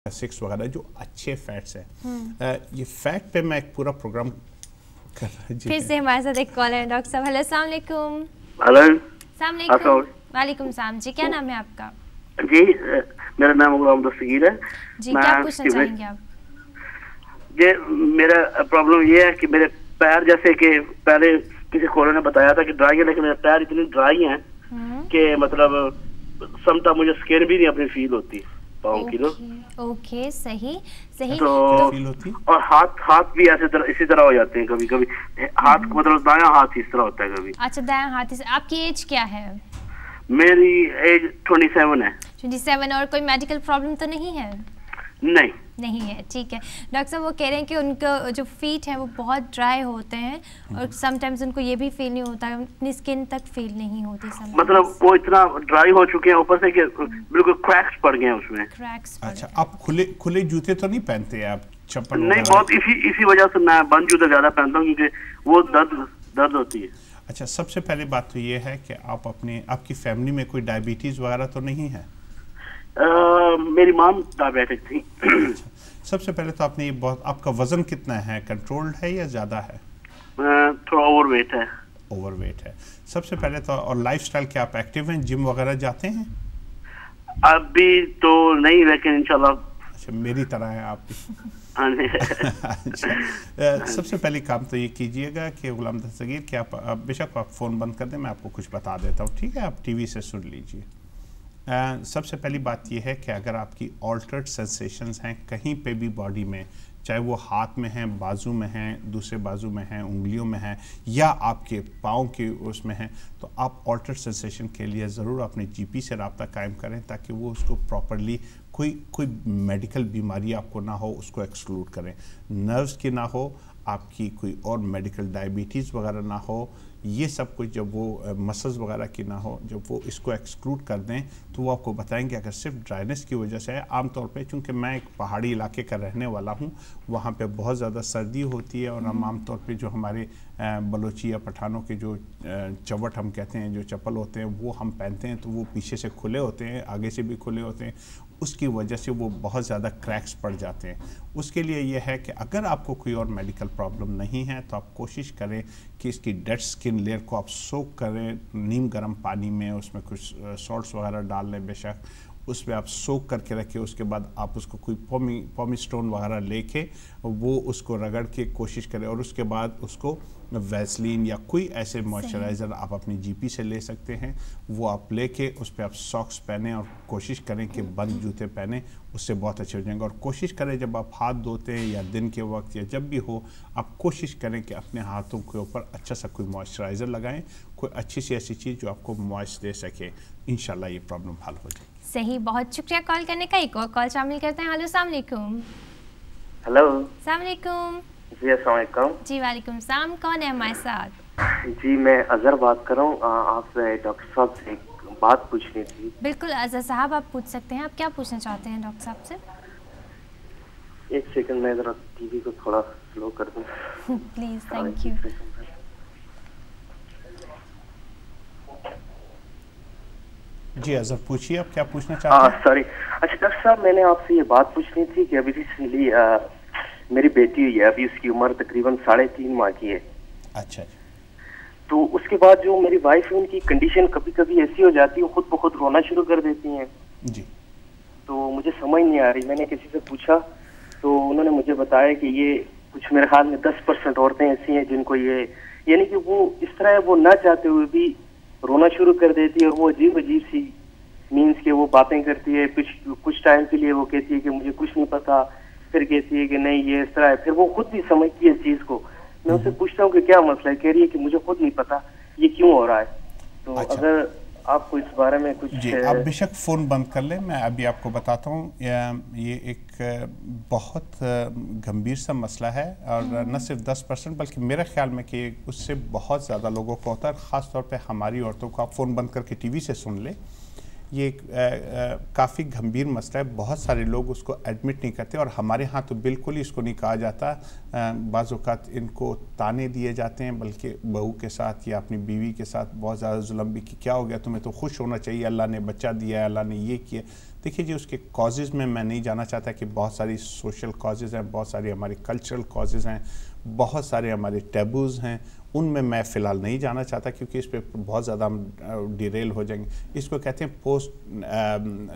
6 वगैरह जो अच्छे फैट्स हैं। ये फैट पे मैं एक पूरा प्रोग्राम कर रहा हूँ। फिर से हमारे साथ एक कॉलर है डॉक्टर साहब। हेलो, अस्सलाम वालेकुम। हेलो, अस्सलाम वालेकुम। वालेकुम सलाम जी, क्या नाम है आपका? जी मेरा नाम गुलाम दस्तगीर है जी। क्या पूछना चाहेंगे आप? जी मेरा प्रॉब्लम ये है कि मेरे पैर, जैसे कि पहले किसी खोलर ने बताया था कि ड्राई है, लेकिन मेरे पैर इतने ड्राई हैं कि मतलब समटा मुझे स्किन भी नहीं अपनी फील होती पाँव की। ओके, सही सही। तो फील होती? और हाथ भी इसी तरह हो जाते हैं कभी कभी। हाथ मतलब दायां हाथ इस तरह होता है कभी। अच्छा, दायां हाथ से। आपकी एज क्या है? मेरी एज 27 है। 27। और कोई मेडिकल प्रॉब्लम तो नहीं है? नहीं है। ठीक है डॉक्टर साहब, वो कह रहे हैं कि उनका जो फीट है वो बहुत ड्राई होते हैं और समटाइम्स उनको ये भी फील नहीं होता, अपनी स्किन तक फील नहीं होती मतलब वो इतना ड्राई हो चुके हैं ऊपर से कि बिल्कुल क्रैक्स पड़ गए हैं उसमें। अच्छा, आप खुले जूते तो नहीं पहनते आप? चप्पल नहीं, बहुत इसी वजह से मैं बंद जूते ज्यादा पहनता हूँ क्योंकि वो दर्द होती है। अच्छा, सबसे पहले बात तो ये है कि आपकी फैमिली में कोई डायबिटीज वगैरह तो नहीं है? मेरी माम डायबिटिक थी। सबसे पहले तो आपका वजन कितना है? कंट्रोल्ड है या ज्यादा है? थोड़ा ओवरवेट है। सबसे पहले तो, और लाइफस्टाइल क्या आप एक्टिव हैं? जिम वगैरह जाते हैं? अभी तो नहीं, लेकिन इंशाल्लाह। अच्छा, मेरी तरह है आप भी। अच्छा, सबसे पहले काम तो ये कीजिएगा कि गुलाम दस्तगीर कि आप बेशक आप फ़ोन बंद कर दें, मैं आपको कुछ बता देता हूँ, ठीक है? आप टीवी से सुन लीजिए। सबसे पहली बात यह है कि अगर आपकी ऑल्टर्ड सेंसेशंस हैं कहीं पे भी बॉडी में, चाहे वो हाथ में हैं, बाजू में हैं, दूसरे बाजू में हैं, उंगलियों में हैं, या आपके पाँव के उसमें हैं, तो आप ऑल्टर्ड सेंसेशन के लिए ज़रूर अपने जीपी से रब्ता कायम करें ताकि वो उसको प्रॉपरली कोई मेडिकल बीमारी आपको ना हो उसको एक्सक्लूड करें। नर्व्स की ना हो, आपकी कोई और मेडिकल डायबिटीज़ वगैरह ना हो, ये सब कुछ जब वो मसल्स वगैरह की ना हो, जब वो इसको एक्सक्लूड कर दें तो वो आपको बताएंगे। अगर सिर्फ ड्राइनेस की वजह से है, आमतौर पे चूँकि मैं एक पहाड़ी इलाके का रहने वाला हूँ, वहाँ पे बहुत ज़्यादा सर्दी होती है और हम आमतौर पे जो हमारे बलोची या पठानों के जो चवट हम कहते हैं, जो चप्पल होते हैं, वो हम पहनते हैं तो वो पीछे से खुले होते हैं, आगे से भी खुले होते हैं, उसकी वजह से वो बहुत ज़्यादा क्रैक्स पड़ जाते हैं। उसके लिए ये है कि अगर आपको कोई और मेडिकल प्रॉब्लम नहीं है तो आप कोशिश करें कि इसकी डेड स्किन लेयर को आप सोक करें नीम गर्म पानी में, उसमें कुछ सॉल्ट्स वगैरह डाल लें बेशक, उसमें आप सोक करके रखें। उसके बाद आप उसको कोई पोमी स्टोन वगैरह लेके वो उसको रगड़ के कोशिश करें, और उसके बाद उसको वैसलीन या कोई ऐसे मॉइस्चराइज़र आप अपनी जीपी से ले सकते हैं, वो आप लेके उस पर आप सॉक्स पहने और कोशिश करें कि बंद जूते पहने, उससे बहुत अच्छे हो जाएंगे। और कोशिश करें जब आप हाथ धोते हैं या दिन के वक्त या जब भी हो, आप कोशिश करें कि अपने हाथों के ऊपर अच्छा सा कोई मॉइस्चराइज़र लगाएं, कोई अच्छी सी ऐसी चीज़ जो आपको मॉइस्ट दे सके। इंशाल्लाह ये प्रॉब्लम हल हो जाएगी। सही, बहुत शुक्रिया कॉल करने का। एक और कॉल शामिल करते हैं। हेलो, अस्सलाम वालेकुम। हेलो, अस्सलाम वालेकुम। जी अस्सलाम वालेकुम। जी वालेकुम सलाम। कौन है हमारे साथ? जी मैं अजहर बात कर रहा हूँ। आपसे डॉक्टर साहब से एक बात पूछनी थी। बिल्कुल अजहर साहब, आप पूछ सकते हैं। आप क्या पूछना चाहते हैं डॉक्टर साहब से? एक सेकंड, मैं जरा टीवी को थोड़ा स्लो कर दूं। Please, thank you. जी अजहर, पूछिए आप क्या पूछना चाहते हैं? सॉरी। अच्छा डॉक्टर साहब, मैंने आपसे ये बात पूछनी थी कि अभी रिसेंटली मेरी बेटी हुई है, अभी उसकी उम्र तकरीबन 3.5 माह की है। अच्छा। तो उसके बाद जो मेरी वाइफ है, उनकी कंडीशन कभी कभी ऐसी हो जाती है, खुद ब खुद रोना शुरू कर देती हैं। जी। तो मुझे समझ नहीं आ रही। मैंने किसी से पूछा तो उन्होंने मुझे बताया कि ये कुछ मेरे ख्याल में 10% औरतें ऐसी हैं जिनको ये, यानी कि वो इस तरह वो ना चाहते हुए भी रोना शुरू कर देती है, और वो अजीब सी मीन्स के वो बातें करती है। कुछ टाइम के लिए वो कहती है कि मुझे कुछ नहीं पता, फिर कहती है कि नहीं ये इस तरह है, फिर वो खुद भी समझती है इस चीज को। मैं उससे पूछता हूँ कि क्या मसला है, कह रही है कि मुझे खुद नहीं पता ये क्यों हो रहा है। तो अच्छा। अगर आपको इस बारे में कुछ। जी, आप बेशक फ़ोन बंद कर लें, मैं अभी आपको बताता हूँ। ये एक बहुत गंभीर सा मसला है, और न सिर्फ 10% बल्कि मेरे ख्याल में कि उससे बहुत ज़्यादा लोगों को होता है, ख़ास तौर पे हमारी औरतों को। आप फ़ोन बंद करके टीवी से सुन लें। ये काफ़ी गंभीर मसला है, बहुत सारे लोग उसको एडमिट नहीं करते, और हमारे यहाँ तो बिल्कुल ही इसको नहीं कहा जाता। बाज़ औक़ात इनको ताने दिए जाते हैं, बल्कि बहू के साथ या अपनी बीवी के साथ बहुत ज़्यादा जुल्म भी कि क्या हो गया, तुम्हें तो खुश होना चाहिए, अल्लाह ने बच्चा दिया है, अल्लाह ने ये किया। देखिए जी, उसके कॉजेज़ में मैं नहीं जाना चाहता कि बहुत सारी सोशल कॉजेज़ हैं, बहुत सारी हमारी कल्चरल कॉजेज़ हैं, बहुत सारे हमारे टैबूज़ हैं, उनमें मैं फ़िलहाल नहीं जाना चाहता क्योंकि इस पे बहुत ज़्यादा हम डिरेल हो जाएंगे। इसको कहते हैं पोस्ट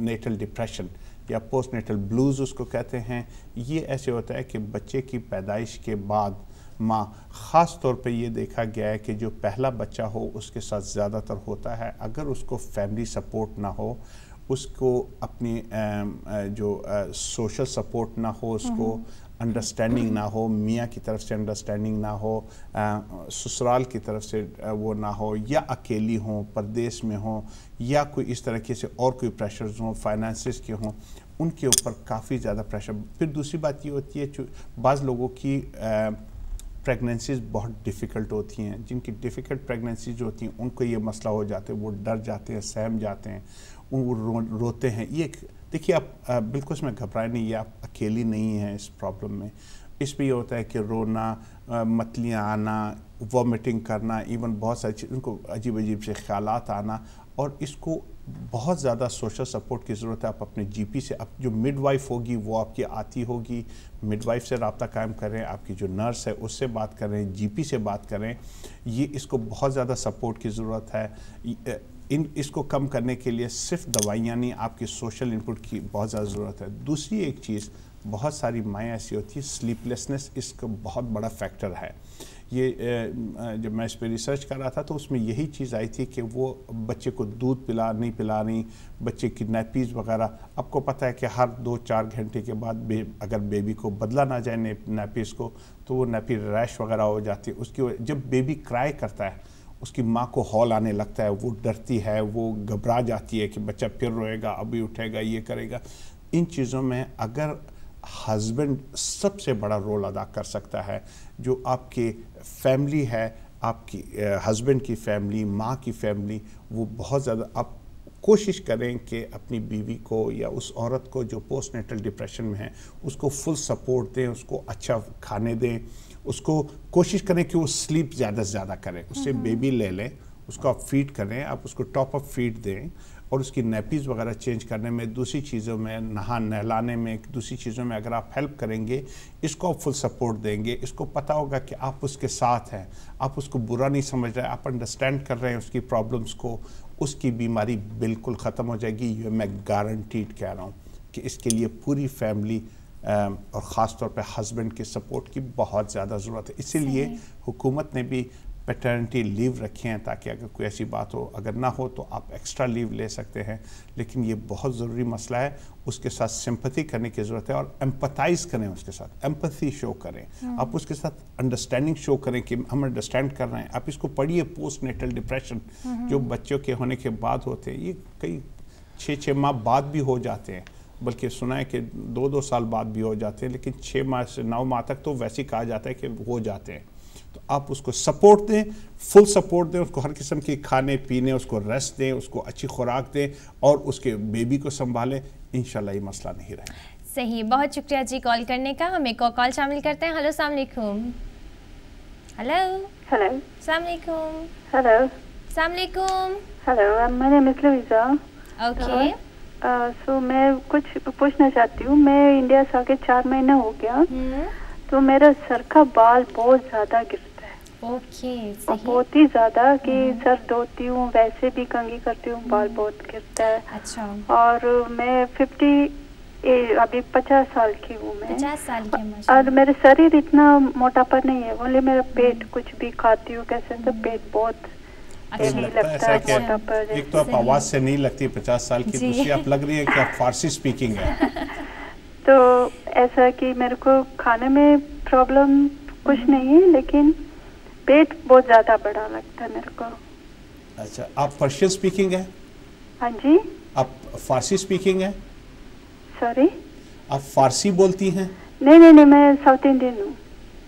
नेटल डिप्रेशन या पोस्ट नेटल ब्लूज़ उसको कहते हैं। ये ऐसे होता है कि बच्चे की पैदाइश के बाद माँ, ख़ास तौर पे ये देखा गया है कि जो पहला बच्चा हो उसके साथ ज़्यादातर होता है, अगर उसको फैमिली सपोर्ट ना हो, उसको अपनी जो सोशल सपोर्ट ना हो, उसको अंडरस्टैंडिंग ना हो, मियाँ की तरफ से अंडरस्टैंडिंग ना हो, ससुराल की तरफ से वो ना हो, या अकेली हों, परदेश में हों, या कोई इस तरीके से और कोई प्रेशर्स हों, फाइनेंसिस के हों, उनके ऊपर काफ़ी ज़्यादा प्रेशर। फिर दूसरी बात ये होती है, बाज़ लोगों की प्रेगनेंसीज़ बहुत डिफ़िकल्ट होती हैं, जिनकी डिफ़िकल्ट प्रेगनेंसीज होती हैं उनको ये मसला हो जाते हैं, वो डर जाते हैं, सहम जाते हैं, वो रोते हैं। ये देखिए, आप बिल्कुल इसमें घबराए नहीं, ये आप अकेली नहीं हैं इस प्रॉब्लम में। इसमें ये होता है कि रोना, मतलियाँ आना, वॉमिटिंग करना, इवन बहुत सारी चीज़, उनको अजीब अजीब से ख्यालात आना, और इसको बहुत ज़्यादा सोशल सपोर्ट की ज़रूरत है। आप अपने जीपी से, अब जो मिडवाइफ होगी वो आपकी आती होगी, मिडवाइफ से रब्ता कायम करें, आपकी जो नर्स है उससे बात करें, जीपी से बात करें। ये इसको बहुत ज़्यादा सपोर्ट की ज़रूरत है। इसको कम करने के लिए सिर्फ दवाइयाँ नहीं, आपकी सोशल इनपुट की बहुत ज़्यादा ज़रूरत है। दूसरी एक चीज़, बहुत सारी माएँ ऐसी होती है, स्लीपलेसनेस इसका बहुत बड़ा फैक्टर है। ये जब मैं इस पर रिसर्च कर रहा था तो उसमें यही चीज़ आई थी कि वो बच्चे को दूध नहीं पिला रही, बच्चे की नैपीज़ वगैरह। आपको पता है कि हर 2-4 घंटे के बाद अगर बेबी को बदला ना जाए नैपीज़ को, तो वो नैपी रैश वगैरह हो जाती है। उसकी जब बेबी क्राई करता है, उसकी माँ को हॉल आने लगता है, वो डरती है, वो घबरा जाती है कि बच्चा फिर रोएगा, अभी उठेगा, ये करेगा। इन चीज़ों में अगर हस्बैंड सबसे बड़ा रोल अदा कर सकता है, जो आपके फैमिली है, आपकी हस्बैंड की फैमिली, माँ की फैमिली, वो बहुत ज़्यादा आप कोशिश करें कि अपनी बीवी को या उस औरत को जो पोस्ट नेटल डिप्रेशन में है उसको फुल सपोर्ट दें, उसको अच्छा खाने दें, उसको कोशिश करें कि वो स्लीप ज़्यादा से ज़्यादा करें, उससे बेबी ले लें, उसको आप फीड करें, आप उसको टॉप अप फीड दें, और उसकी नैपीज़ वगैरह चेंज करने में, दूसरी चीज़ों में, नहलाने में, दूसरी चीज़ों में अगर आप हेल्प करेंगे, इसको आप फुल सपोर्ट देंगे, इसको पता होगा कि आप उसके साथ हैं, आप उसको बुरा नहीं समझ रहे, आप अंडरस्टैंड कर रहे हैं उसकी प्रॉब्लम्स को, उसकी बीमारी बिल्कुल ख़त्म हो जाएगी। ये मैं गारंटीड कह रहा हूँ कि इसके लिए पूरी फैमिली और ख़ास तौर पे हस्बैंड के सपोर्ट की बहुत ज़्यादा ज़रूरत है। इसीलिए हुकूमत ने भी पैटर्निटी लीव रखे हैं, ताकि अगर कोई ऐसी बात हो, अगर ना हो तो आप एक्स्ट्रा लीव ले सकते हैं। लेकिन ये बहुत ज़रूरी मसला है, उसके साथ सिंपैथी करने की ज़रूरत है, और एम्पथाइज़ करें उसके साथ, एम्पैथी शो करें, आप उसके साथ अंडरस्टैंडिंग शो करें कि हम अंडरस्टैंड कर रहे हैं। आप इसको पढ़िए, पोस्ट नेटल डिप्रेशन जो बच्चों के होने के बाद होते हैं, ये कई 6-6 माह बाद भी हो जाते हैं, बल्कि सुना है कि 2-2 साल बाद भी हो जाते हैं, लेकिन 6 माह से 9 माह तक तो वैसे ही कहा जाता है कि हो जाते हैं। तो आप उसको सपोर्ट दें, फुल सपोर्ट दें, उसको हर किस्म के खाने पीने, उसको रेस्ट दें, उसको अच्छी खुराक दें, और उसके बेबी को संभालें। इंशाल्लाह ये मसला नहीं रहेगा। सही, बहुत शुक्रिया जी कॉल करने का। हम एक और कॉल शामिल करते हैं। हेलो, अस्सलाम वालेकुम। हेलो हेलो, अस्सलाम वालेकुम। हेलो, अस्सलाम वालेकुम। Hello, my name is Luiza. Okay, so मैं कुछ पूछना चाहती हूँ। मैं इंडिया से आके 4 महीना हो गया, तो मेरा सर का बाल बहुत ज्यादा गिरता है। ओके, और सही। बहुत ही ज्यादा कि सर धोती हूँ, वैसे भी कंघी करती हूँ, बाल बहुत गिरता है। अच्छा, और मैं अभी 50 साल की हूँ मैं। 50 साल के और माशाल्लाह। मेरे शरीर इतना मोटापा नहीं है, बोले मेरा पेट, कुछ भी खाती हूँ कैसे तो पेट बहुत अच्छा, लगता ऐसा है, कि मोटापा एक तो आप आवाज़ से नहीं लगती 50 साल की, दूसरी आप लग रही है कि आप फारसी स्पीकिंग है। तो ऐसा कि मेरे को खाने में प्रॉब्लम कुछ नहीं है, लेकिन पेट बहुत ज्यादा बड़ा लगता है मेरे को। अच्छा, आप पर्शियन स्पीकिंग है? हाँ जी। आप फारसी स्पीकिंग है? सॉरी, आप फारसी बोलती हैं? नहीं, मैं साउथ इंडियन हूँ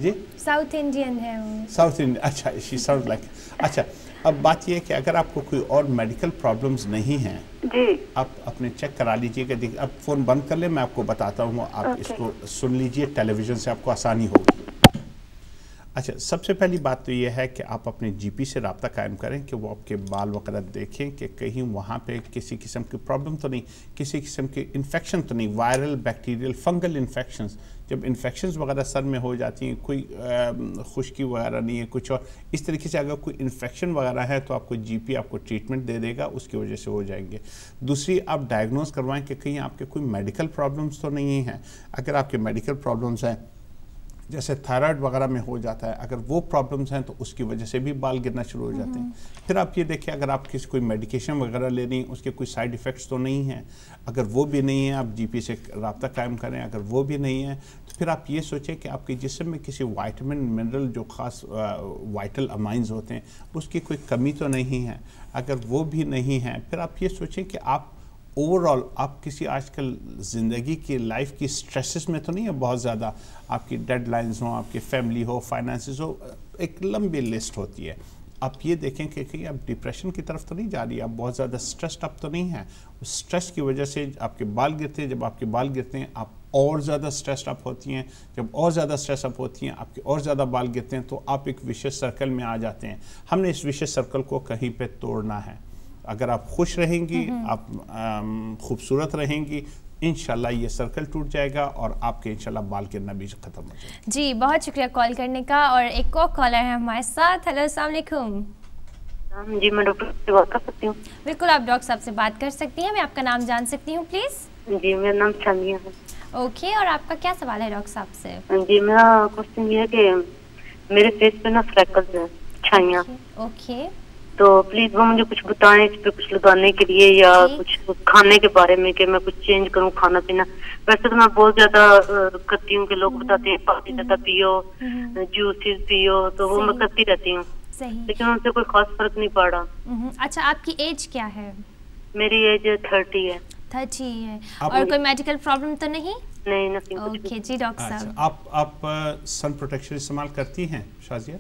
जी। साउथ इंडियन है वो। साउथ इंडियन, अच्छा, शी साउंड लाइक। अच्छा, अब बात यह है कि अगर आपको कोई और मेडिकल प्रॉब्लम्स नहीं हैं जी, आप अपने चेक करा लीजिएगा। देखिए, अब फ़ोन बंद कर ले, मैं आपको बताता हूँ, आप इसको सुन लीजिए, टेलीविज़न से आपको आसानी होगी। अच्छा, सबसे पहली बात तो ये है कि आप अपने जीपी से रब्ता कायम करें कि वो आपके बाल वगैरह देखें कि कहीं वहाँ पे किसी किस्म की प्रॉब्लम तो नहीं, किसी किस्म की इन्फेक्शन तो नहीं, वायरल, बैक्टीरियल, फंगल इन्फेक्शंस। जब इन्फेक्शंस वगैरह सर में हो जाती हैं, कोई खुश्की वगैरह नहीं है कुछ और इस तरीके से, अगर कोई इन्फेक्शन वगैरह है तो आपको जीपी आपको ट्रीटमेंट दे देगा, उसकी वजह से हो जाएंगे। दूसरी, आप डायग्नोज करवाएं कि कहीं आपके कोई मेडिकल प्रॉब्लम्स तो नहीं हैं। अगर आपके मेडिकल प्रॉब्लम्स हैं, जैसे थायराइड वगैरह में हो जाता है, अगर वो प्रॉब्लम्स हैं तो उसकी वजह से भी बाल गिरना शुरू हो जाते हैं। फिर आप ये देखिए, अगर आप किसी कोई मेडिकेशन वगैरह ले रही हैं, उसके कोई साइड इफ़ेक्ट्स तो नहीं हैं। अगर वो भी नहीं है, आप जीपी से रब्ता कायम करें। अगर वो भी नहीं है तो फिर आप ये सोचें कि आपके जिस्म में किसी वाइटामिन, मिनरल, जो ख़ास वाइटल अमाइंस होते हैं, उसकी कोई कमी तो नहीं है। अगर वो भी नहीं है, फिर आप ये सोचें कि आप ओवरऑल आप किसी आजकल ज़िंदगी की लाइफ की स्ट्रेसेस में तो नहीं है बहुत ज़्यादा। आपकी डेडलाइंस हो, आपकी फैमिली हो, फाइनेंसेस हो, एक लंबी लिस्ट होती है। आप ये देखें कि कहीं आप डिप्रेशन की तरफ तो नहीं जा रही, आप बहुत ज़्यादा स्ट्रेस्ड अप तो नहीं है। उस स्ट्रेस की वजह से आपके बाल गिरते हैं। जब आपके बाल गिरते हैं, आप और ज़्यादा स्ट्रेस्ड अप होती हैं। जब और ज़्यादा स्ट्रेस अप होती हैं, आपके और ज़्यादा बाल गिरते हैं, तो आप एक विशेष सर्कल में आ जाते हैं। हमने इस विशेष सर्कल को कहीं पे तोड़ना है। अगर आप खुश रहेंगी, आप खूबसूरत रहेंगी, इंशाल्लाह ये सर्कल टूट जाएगा और आपके इंशाल्लाह बाल गिरना भी ख़त्म हो जाएगा। जी, बहुत शुक्रिया कॉल करने का। और एक और कॉलर है हमारे साथ। हेलो, अस्सलाम वालेकुम। जी, मैं डॉक्टर से बात कर सकती हूँ? बिल्कुल, आप डॉक्टर साहब से बात कर सकती हैं। मैं आपका नाम जान सकती हूँ प्लीज़? जी, मेरा नाम छानिया है। ओके, और आपका क्या सवाल है डॉक्टर साहब से? जी, मेरा क्वेश्चन ये है कि मेरे फेस पे ना फ्रैकल्स हैं, छाइयाँ। ओके, तो प्लीज वो मुझे कुछ बताएं इस पे कुछ लगाने के लिए, या कुछ खाने के बारे में कि मैं कुछ चेंज करूं खाना पीना। वैसे तो मैं बहुत ज्यादा करती हूँ कि लोग बताते हैं पानी ज्यादा पियो, जूसेस पियो, तो वो मैं करती रहती हूँ, लेकिन उनसे कोई खास फर्क नहीं पड़ रहा। अच्छा, आपकी एज क्या है? मेरी एज 30 है। 30 है। और कोई मेडिकल प्रॉब्लम तो नहीं? नहीं, नहीं। ओके जी डॉक्टर साहब। आप सन प्रोटेक्शन इस्तेमाल करती हैं शाजिया?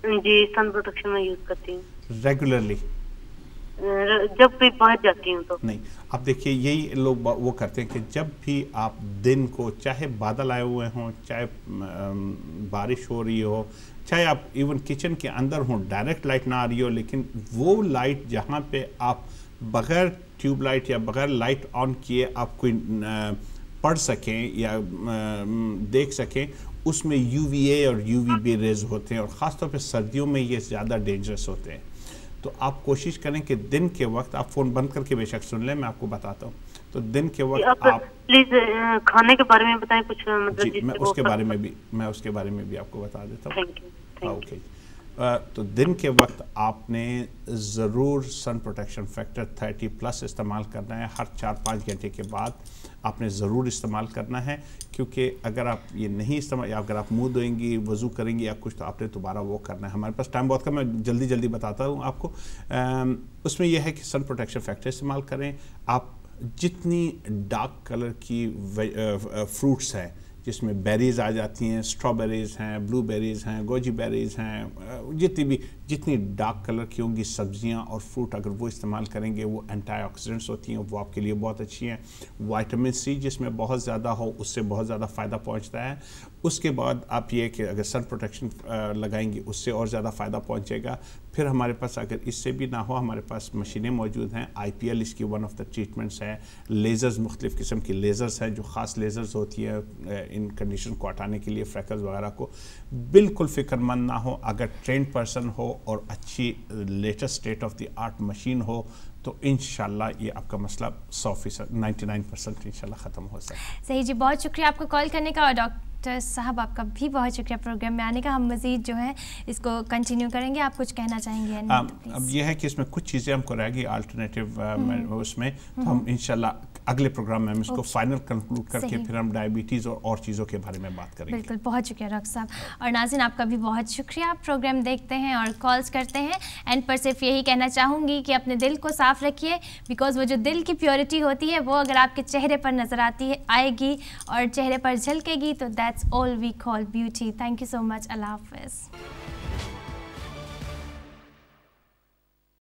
जी, सन प्रोटेक्शन में यूज करती हूँ रेगुलरली। जब भी बाहर जाती हूँ तो नहीं। आप देखिए, यही लोग वो करते हैं कि जब भी आप दिन को, चाहे बादल आए हुए हों, चाहे बारिश हो रही हो, चाहे आप इवन किचन के अंदर हों, डायरेक्ट लाइट ना आ rही हो, लेकिन वो लाइट जहाँ पे आप बग़ैर ट्यूब लाइट या बग़ैर लाइट ऑन किए आप कोई पढ़ सकें या देख सकें, उसमें UVA और UVB रेज होते हैं, और ख़ास तौर पे सर्दियों में ये ज़्यादा डेंजरस होते हैं। तो आप कोशिश करें कि दिन के वक्त, आप फ़ोन बंद करके बेशक सुन लें, मैं आपको बताता हूँ। तो दिन के वक्त आप प्लीज खाने के बारे में बताएं कुछ, मतलब जी, मैं उसके बारे में भी आपको बता देता हूँ। Thank you. ओके, तो दिन के वक्त आपने ज़रूर सन प्रोटेक्शन फैक्टर 30+ इस्तेमाल करना है। हर 4-5 घंटे के बाद आपने ज़रूर इस्तेमाल करना है, क्योंकि अगर आप ये नहीं इस्तेमाल, या अगर आप मुंह धोएंगी, वज़ू करेंगी या कुछ, तो आपने दोबारा वो करना है। हमारे पास टाइम बहुत कम है, मैं जल्दी बताता हूँ आपको। उसमें यह है कि सन प्रोटेक्शन फैक्टर इस्तेमाल करें। आप जितनी डार्क कलर की फ्रूट्स हैं, जिसमें बेरीज़ आ जाती हैं, स्ट्रॉबेरीज़ हैं, ब्लूबेरीज़ हैं, गोजी बेरीज़ हैं, जितनी डार्क कलर की होंगी सब्जियां और फ्रूट, अगर वो इस्तेमाल करेंगे, वो एंटीऑक्सीडेंट्स होती हैं, वो आपके लिए बहुत अच्छी हैं। विटामिन सी जिसमें बहुत ज़्यादा हो, उससे बहुत ज़्यादा फ़ायदा पहुंचता है। उसके बाद आप ये कि अगर सन प्रोटेक्शन लगाएंगी, उससे और ज़्यादा फ़ायदा पहुँचेगा। फिर हमारे पास अगर इससे भी ना हो, हमारे पास मशीनें मौजूद हैं। IPL इसकी वन ऑफ द ट्रीटमेंट्स है। लेज़र्स, मुख्तलिफ़ किस्म की लेज़र्स हैं, जो ख़ास लेज़र्स होती है इन कंडीशन को हटाने के लिए, फ्रैकल्स वगैरह को। बिल्कुल फ़िक्रमंद ना हो, अगर ट्रेंड पर्सन हो और अच्छी latest state of the art machine हो, तो इंशाल्लाह ये आपका मसला 100%, 99% इंशाल्लाह ख़त्म हो सकता है। सही जी, बहुत शुक्रिया आपको कॉल करने का, और डॉक्टर साहब आपका भी बहुत शुक्रिया प्रोग्राम में आने का। हम मज़ीद जो है इसको कंटिन्यू करेंगे। आप कुछ कहना चाहेंगे? अब यह है कि इसमें कुछ चीज़ें हमको रहेगी अल्टरनेटिव उसमें, तो हम इंशाल्लाह अगले प्रोग्राम में हम इसको फाइनल कंक्लूड करके फिर हम डायबिटीज़ और चीज़ों के बारे में बात करेंगे। बिल्कुल, बहुत शुक्रिया डॉक्टर साहब। और नाज़रीन, आपका भी बहुत शुक्रिया। आप प्रोग्राम देखते हैं और कॉल्स करते हैं। एंड पर सिर्फ यही कहना चाहूँगी कि अपने दिल को साफ़ रखिए, बिकॉज वो जो दिल की प्योरिटी होती है, वो अगर आपके चेहरे पर नज़र आएगी और चेहरे पर झलकेगी, तो that's all we call beauty. Thank you so much. अल्लाह हाफ़िज़।